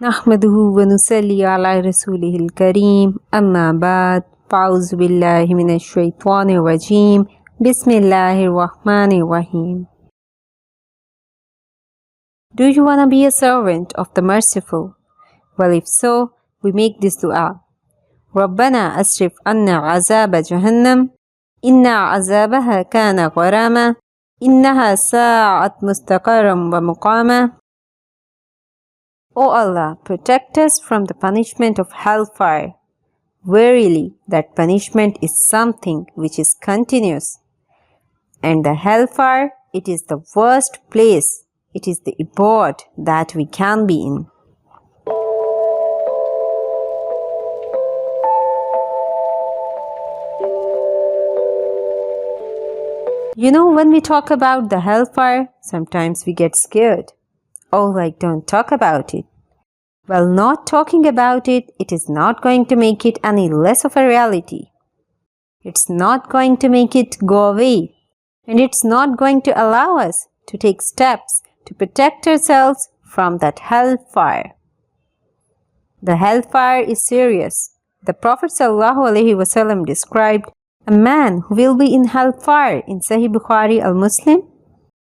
नहमदुहु व नुसल्ली अला रसूलिहिल करीम अम्मा बाद फ़ाउज़ु बिल्लाहि मिनश शैतानिर रजीम बिस्मिल्लाहिर रहमानिर रहीम. Do you want to be a servant of the merciful? Well, if so, we make this dua. ربنا أسرف عنا عذاب جهنم إن عذابها كان غراما إنها ساءت مستقرا ومقاما. O Allah, protect us from the punishment of hellfire. Verily, that punishment is something which is continuous. And the hellfire, it is the worst place. It is the abode that we can be in. You know, when we talk about the hellfire, sometimes we get scared. Oh, like, don't talk about it. Well, not talking about it, it is not going to make it any less of a reality. It's not going to make it go away. And it's not going to allow us to take steps to protect ourselves from that hellfire. The hellfire is serious. The Prophet ﷺ described a man who will be in hellfire in Sahih Bukhari al-Muslim,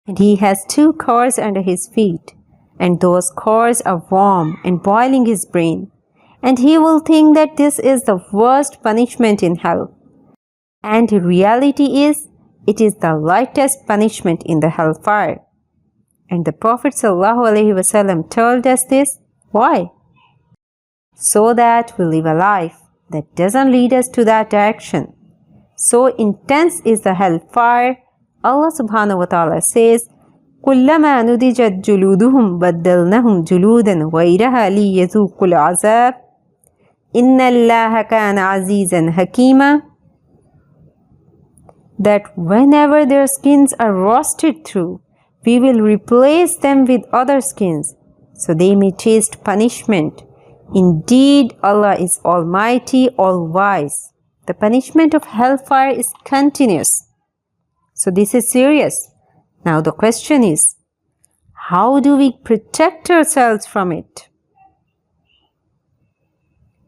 and he has 2 cords under his feet, and those cords are warm and boiling his brain, and he will think that this is the worst punishment in hell. And reality is, it is the lightest punishment in the hellfire. And the Prophet ﷺ told us this. Why? So that we live a life that doesn't lead us to that direction. So intense is the hellfire. Allah subhanahu wa ta'ala says, كُلَّمَا نُضِجَتْ جُلُودُهُمْ بَدَّلْنَهُمْ جُلُودًا غَيْرَهَا لِيَذُوقُوا الْعَذَابَ إِنَّ اللَّهَ كَانَ عَزِيزًا حَكِيمًا. That whenever their skins are roasted through, we will replace them with other skins, so they may taste punishment. Indeed, Allah is Almighty, All-Wise. The punishment of hellfire is continuous. So this is serious. Now the question is, how do we protect ourselves from it?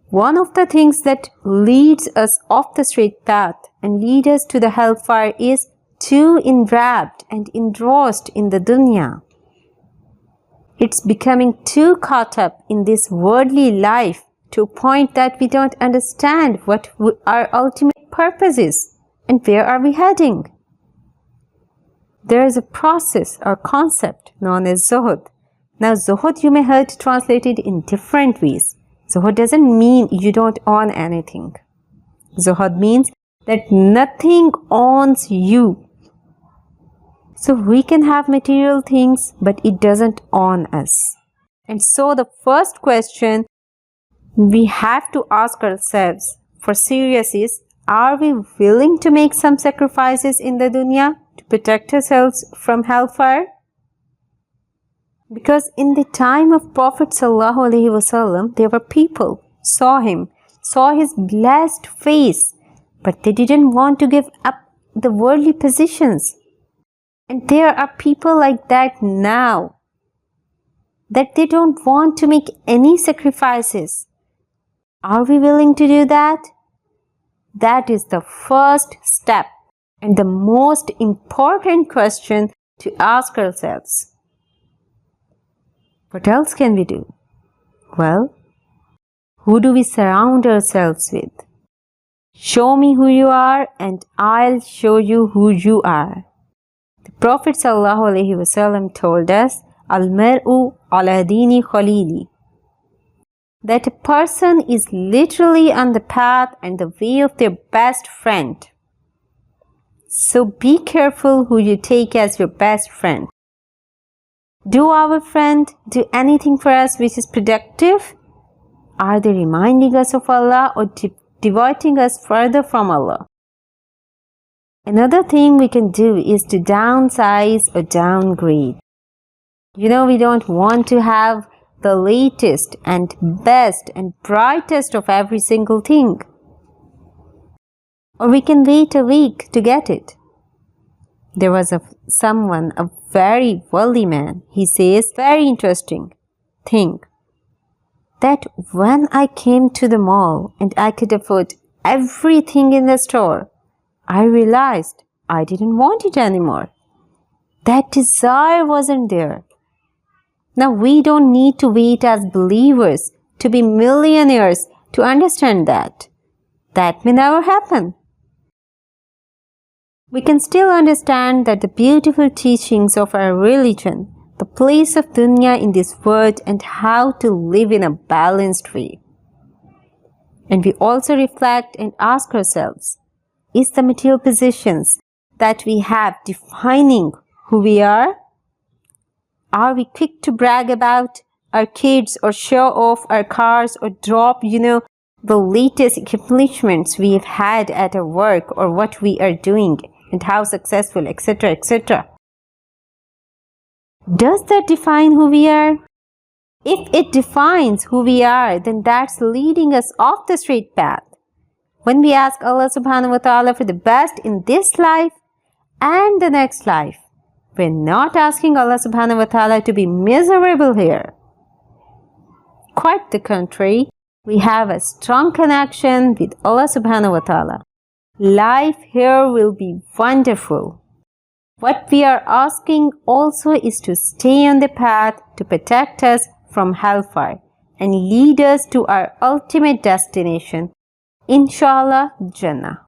One of the things that leads us off the straight path and lead us to the hellfire is too enwrapped and engrossed in the dunya. It's becoming too caught up in this worldly life to a point that we don't understand what our ultimate purpose is and where are we heading. There is a process or concept known as zuhud. Now zuhud you may heard translated in different ways. Zuhud doesn't mean you don't own anything. Zuhud means that nothing owns you. So we can have material things, but it doesn't own us. And so the first question we have to ask ourselves for serious is, are we willing to make some sacrifices in the dunya to protect ourselves from hellfire? Because in the time of Prophet ﷺ, there were people, saw him, saw his blessed face, but they didn't want to give up the worldly positions. And there are people like that now, that they don't want to make any sacrifices. Are we willing to do that? That is the first step and the most important question to ask ourselves. What else can we do? Well, who do we surround ourselves with? Show me who you are and I'll show you who you are. The Prophet ﷺ told us, Al-mar'u ala dini khalili, that a person is literally on the path and the way of their best friend. So be careful who you take as your best friend. Do our friend do anything for us which is productive? Are they reminding us of Allah or diverting us further from Allah? Another thing we can do is to downsize or downgrade. You know, we don't want to have the latest and best and brightest of every single thing. Or we can wait a week to get it. There was a very wealthy man. He says, very interesting thing. that when I came to the mall and I could afford everything in the store, I realized I didn't want it anymore. That desire wasn't there. Now we don't need to wait as believers to be millionaires to understand that. That may never happen. We can still understand that the beautiful teachings of our religion, the place of dunya in this world, and how to live in a balanced way. And we also reflect and ask ourselves, is the material possessions that we have defining who we are? Are we quick to brag about our kids or show off our cars or drop, the latest accomplishments we've had at our work or what we are doing and how successful, etc., etc.? Does that define who we are? If it defines who we are, then that's leading us off the straight path. When we ask Allah subhanahu wa ta'ala for the best in this life and the next life, we're not asking Allah subhanahu wa ta'ala to be miserable here. Quite the contrary, we have a strong connection with Allah subhanahu wa ta'ala. Life here will be wonderful. What we are asking also is to stay on the path to protect us from hellfire and lead us to our ultimate destination, inshallah, Jannah.